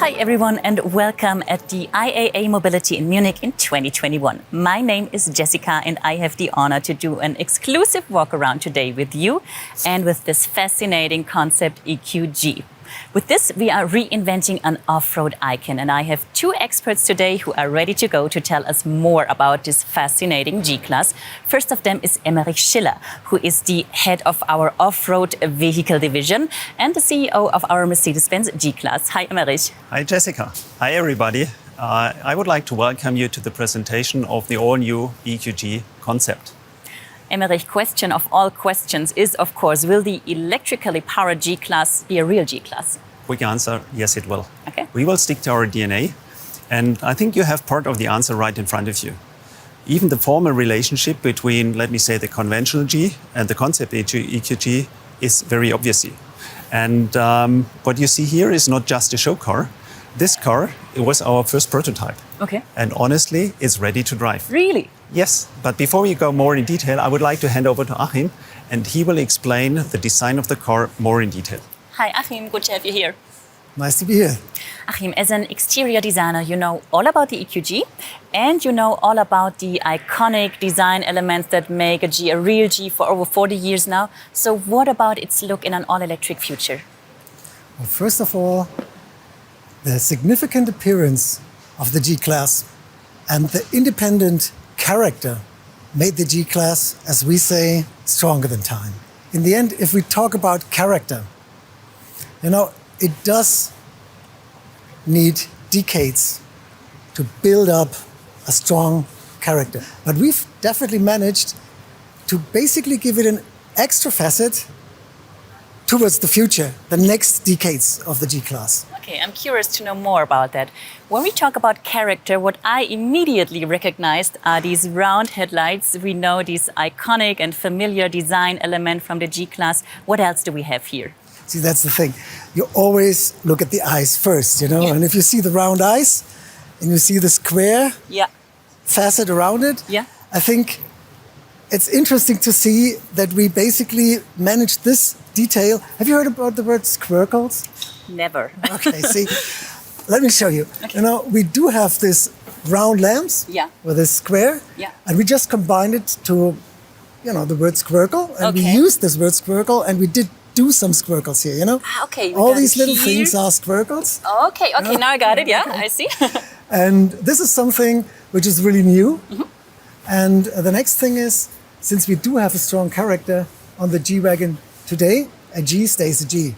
Hi everyone and welcome at the IAA Mobility in Munich in 2021. My name is Jessica and I have the honor to do an exclusive walk around today with you and with this fascinating concept EQG. With this, we are reinventing an off-road icon, and I have two experts today who are ready to go to tell us more about this fascinating G-Class. First of them is Emmerich Schiller, who is the head of our off-road vehicle division and the CEO of our Mercedes-Benz G-Class. Hi, Emmerich. Hi, Jessica. Hi, everybody. I would like to welcome you to the presentation of the all-new EQG concept. Emmerich, question of all questions is, of course, will the electrically powered G-Class be a real G-Class? Quick answer, yes, it will. Okay. We will stick to our DNA, and I think you have part of the answer right in front of you. Even the formal relationship between, let me say, the conventional G and the concept EQG is very obvious. And what you see here is not just a show car. This car, it was our first prototype. Okay. And honestly, it's ready to drive. Really? Yes, but before we go more in detail, I would like to hand over to Achim, and he will explain the design of the car more in detail. Hi, Achim. Good to have you here. Nice to be here. Achim, as an exterior designer, you know all about the EQG and you know all about the iconic design elements that make a G a real G for over 40 years now. So what about its look in an all-electric future? Well, first of all, the significant appearance of the G-Class and the independent character made the G-Class, as we say, stronger than time. In the end, if we talk about character, it does need decades to build up a strong character. But we've definitely managed to basically give it an extra facet towards the future, the next decades of the G-Class. Okay, I'm curious to know more about that. When we talk about character, what I immediately recognized are these round headlights. We know this iconic and familiar design element from the G-Class. What else do we have here? See, that's the thing. You always look at the eyes first, Yeah. And if you see the round eyes and you see the square facet around it, I think it's interesting to see that we basically managed this detail. Have you heard about the word squircles? Never. Okay, see, let me show you. Okay. We do have this round lamps with this square, and we just combined it to, the word squircle, and we used this word squircle, and we did do some squircles here, Okay. All these little things are squircles. Okay, now I got it, I see. And this is something which is really new. Mm-hmm. And the next thing is, since we do have a strong character on the G-Wagon today, a G stays a G,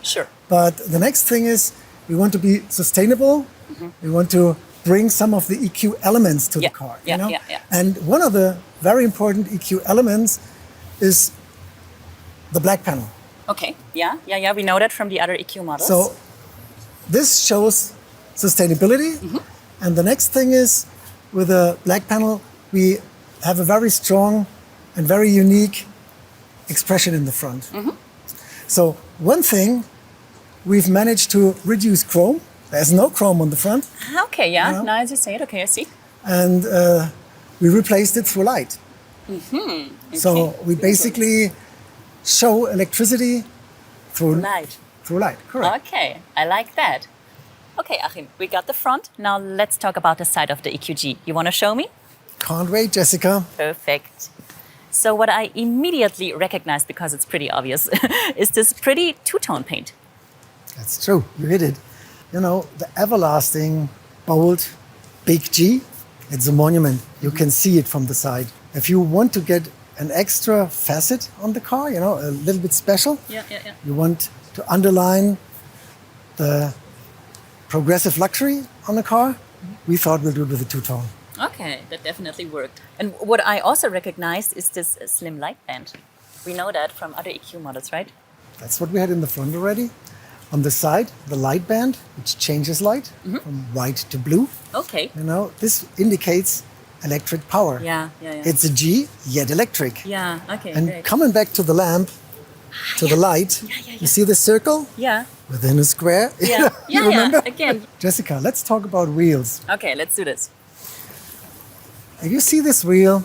Sure. But the next thing is we want to be sustainable. Mm-hmm. We want to bring some of the EQ elements to the car. And one of the very important EQ elements is the black panel. Okay, we know that from the other EQ models. So this shows sustainability. Mm-hmm. And the next thing is, with the black panel, we have a very strong and very unique expression in the front. Mm-hmm. So one thing, we've managed to reduce chrome. There's no chrome on the front. Okay, now as you say it, okay, I see. And we replaced it through light. Mm-hmm. Okay. So we basically show electricity through light. Through light, correct. Okay, I like that. Okay, Achim, we got the front. Now let's talk about the side of the EQG. You want to show me? Can't wait, Jessica. Perfect. So what I immediately recognized, because it's pretty obvious, is this pretty two-tone paint. That's true, you hit it. The everlasting, bold, big G, it's a monument. You can see it from the side. If you want to get an extra facet on the car, a little bit special, you want to underline the progressive luxury on the car, we thought we'll do it with a two-tone. Okay, that definitely worked. And what I also recognized is this slim light band. We know that from other EQ models, right? That's what we had in the front already. On the side, the light band, which changes light from white to blue. Okay. This indicates electric power. Yeah. It's a G, yet electric. Yeah, okay. And great. coming back to the lamp, to the light, you see the circle? Yeah. Within a square? Yeah, You remember? again. Jessica, let's talk about wheels. Okay, let's do this. If you see this wheel,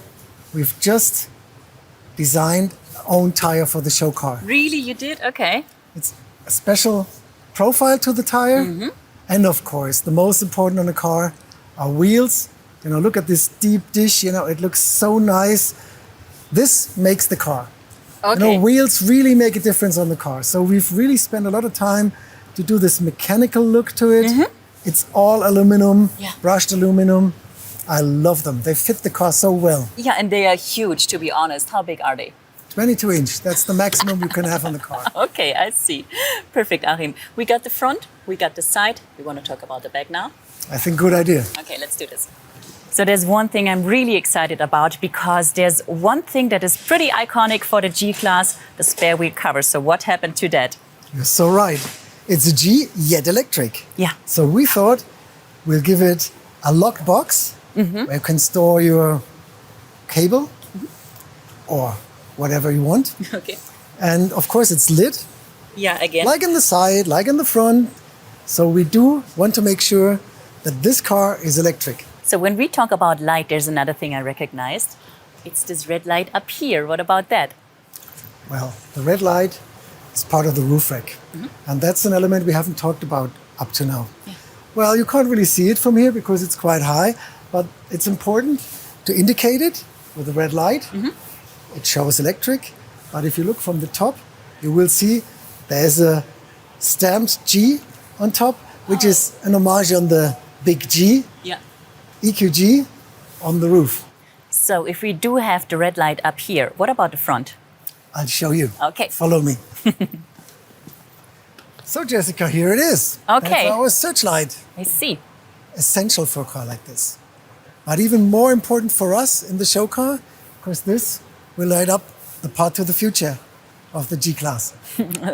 we've just designed our own tire for the show car. Really, you did? Okay. It's a special profile to the tire, And of course, the most important on a car are wheels. You know, look at this deep dish, you know, it looks so nice. This makes the car. Okay. You know, wheels really make a difference on the car. So we've really spent a lot of time to do this mechanical look to it. It's all aluminum, Yeah. brushed aluminum. I love them. They fit the car so well. Yeah, and they are huge, to be honest. How big are they? 22 inch, that's the maximum you can have on the car. Okay, I see. Perfect, Achim. We got the front, we got the side. We want to talk about the back now. I think good idea. Okay, let's do this. So there's one thing I'm really excited about because there's one thing that is pretty iconic for the G-Class, the spare wheel cover. So what happened to that? You're so right. It's a G, yet electric. Yeah. So we thought we'll give it a lock box where you can store your cable or whatever you want. Okay. And of course, it's lit, Yeah, again. like in the side, like in the front. So we do want to make sure that this car is electric. So when we talk about light, there's another thing I recognized. It's this red light up here. What about that? Well, the red light is part of the roof rack. And that's an element we haven't talked about up to now. Well, you can't really see it from here because it's quite high, but it's important to indicate it with the red light. It shows electric, but if you look from the top, you will see there's a stamped G on top, which is an homage on the big G, Yeah. EQG, on the roof. So if we do have the red light up here, what about the front? I'll show you. Okay. Follow me. So, Jessica, here it is. Okay. That's our searchlight. I see. Essential for a car like this. But even more important for us in the show car, because this will light up the path to the future of the G-Class.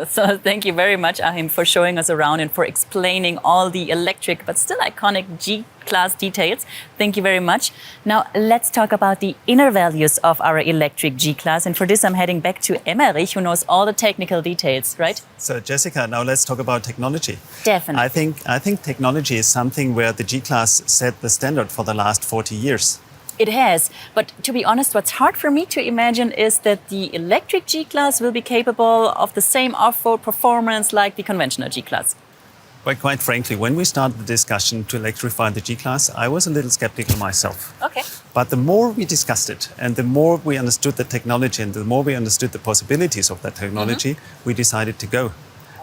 So thank you very much, Achim, for showing us around and for explaining all the electric but still iconic G-Class details. Thank you very much. Now let's talk about the inner values of our electric G-Class. And for this, I'm heading back to Emmerich, who knows all the technical details, right? So Jessica, now let's talk about technology. Definitely. I think technology is something where the G-Class set the standard for the last 40 years. It has. But to be honest, what's hard for me to imagine is that the electric G-Class will be capable of the same off-road performance like the conventional G-Class. But quite frankly, when we started the discussion to electrify the G-Class, I was a little skeptical myself. Okay. But the more we discussed it and the more we understood the technology and the more we understood the possibilities of that technology, we decided to go.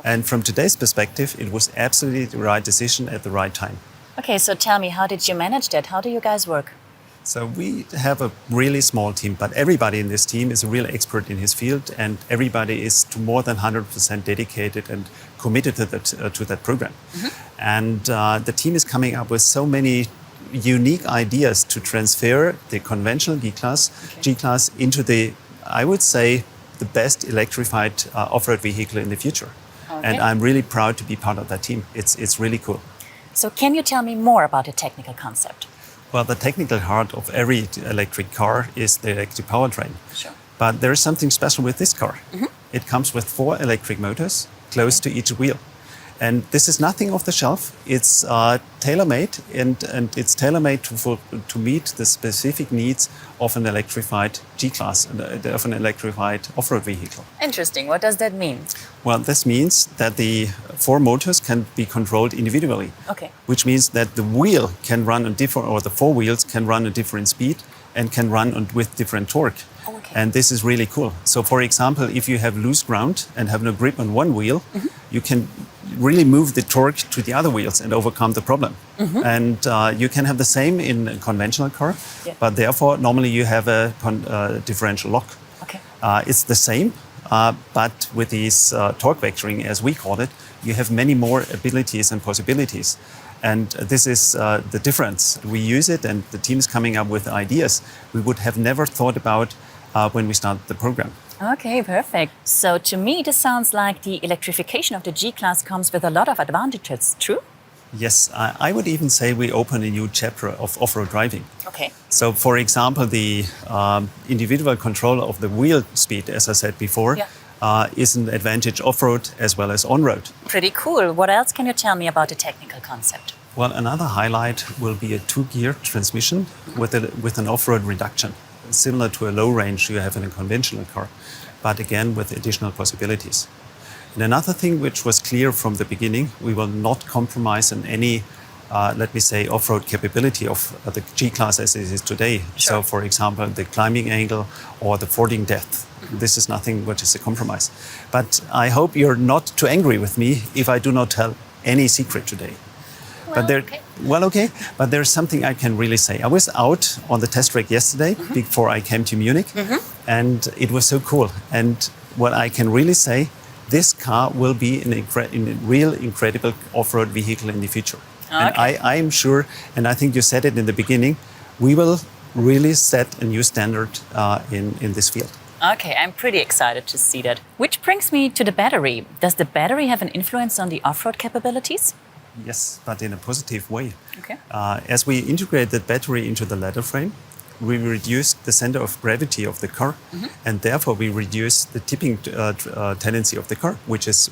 And from today's perspective, it was absolutely the right decision at the right time. Okay, so tell me, how did you manage that? How do you guys work? So we have a really small team, but everybody in this team is a real expert in his field, and everybody is to more than 100% dedicated and committed to that program. And the team is coming up with so many unique ideas to transfer the conventional G-Class into the, I would say, the best electrified off-road vehicle in the future. Okay. And I'm really proud to be part of that team. It's really cool. So can you tell me more about the technical concept? Well, the technical heart of every electric car is the electric powertrain. Sure. But there is something special with this car. It comes with 4 electric motors close to each wheel. And this is nothing off the shelf. It's tailor-made, and it's tailor-made to meet the specific needs of an electrified G-Class, of an electrified off-road vehicle. Interesting. What does that mean? Well, this means that the 4 motors can be controlled individually. Okay. Which means that the wheel can run on different, or the 4 wheels can run at different speed and can run with different torque. Okay. And this is really cool. So, for example, if you have loose ground and have no grip on one wheel, you can really move the torque to the other wheels and overcome the problem. And you can have the same in a conventional car, but therefore normally you have a differential lock. Okay. It's the same, but with these torque vectoring, as we call it, you have many more abilities and possibilities. And this is the difference. We use it, and the team is coming up with ideas we would have never thought about when we started the program. Okay, perfect. So to me, this sounds like the electrification of the G-Class comes with a lot of advantages, true? Yes, I would even say we open a new chapter of off-road driving. Okay. So, for example, the individual control of the wheel speed, as I said before, is an advantage off-road as well as on-road. Pretty cool. What else can you tell me about the technical concept? Well, another highlight will be a 2-gear transmission with an off-road reduction, similar to a low range you have in a conventional car, but again with additional possibilities. And another thing which was clear from the beginning, we will not compromise on any, let me say, off-road capability of the G-Class as it is today. Sure. So, for example, the climbing angle or the fording depth. This is nothing which is a compromise. But I hope you're not too angry with me if I do not tell any secret today. Okay. But there's something I can really say. I was out on the test track yesterday before I came to Munich, and it was so cool. And what I can really say, this car will be a real incredible off-road vehicle in the future. And I am sure, and I think you said it in the beginning, we will really set a new standard in this field. Okay, I'm pretty excited to see that. Which brings me to the battery. Does the battery have an influence on the off-road capabilities? Yes, but in a positive way. Okay. As we integrate the battery into the ladder frame, we reduce the center of gravity of the car, and therefore we reduce the tipping tendency of the car, which is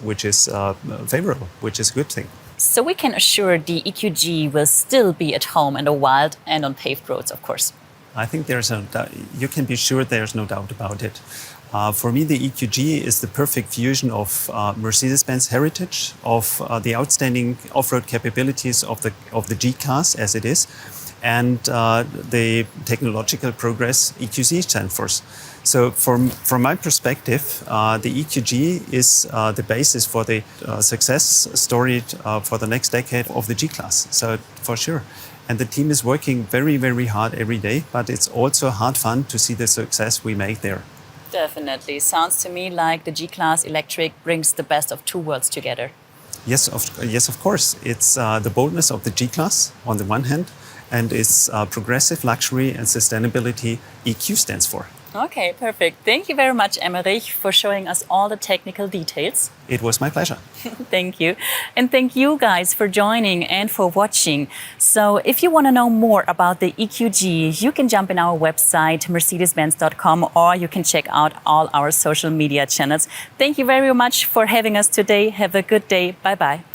favorable, which is a good thing. So we can assure the EQG will still be at home in the wild and on paved roads, of course. I think you can be sure there's no doubt about it. For me, the EQG is the perfect fusion of Mercedes-Benz heritage, of the outstanding off-road capabilities of the G-Class as it is, and the technological progress EQC stands for. So from my perspective, the EQG is the basis for the success story for the next decade of the G-Class. So for sure. And the team is working very, very hard every day, but it's also hard fun to see the success we make there. Definitely. Sounds to me like the G-Class electric brings the best of two worlds together. Yes, of course. It's the boldness of the G-Class on the one hand, and its progressive luxury and sustainability EQ stands for. Okay, perfect. Thank you very much, Emmerich, for showing us all the technical details. It was my pleasure. Thank you. And thank you guys for joining and for watching. So if you want to know more about the EQG, you can jump in our website, mercedes-benz.com, or you can check out all our social media channels. Thank you very much for having us today. Have a good day. Bye-bye.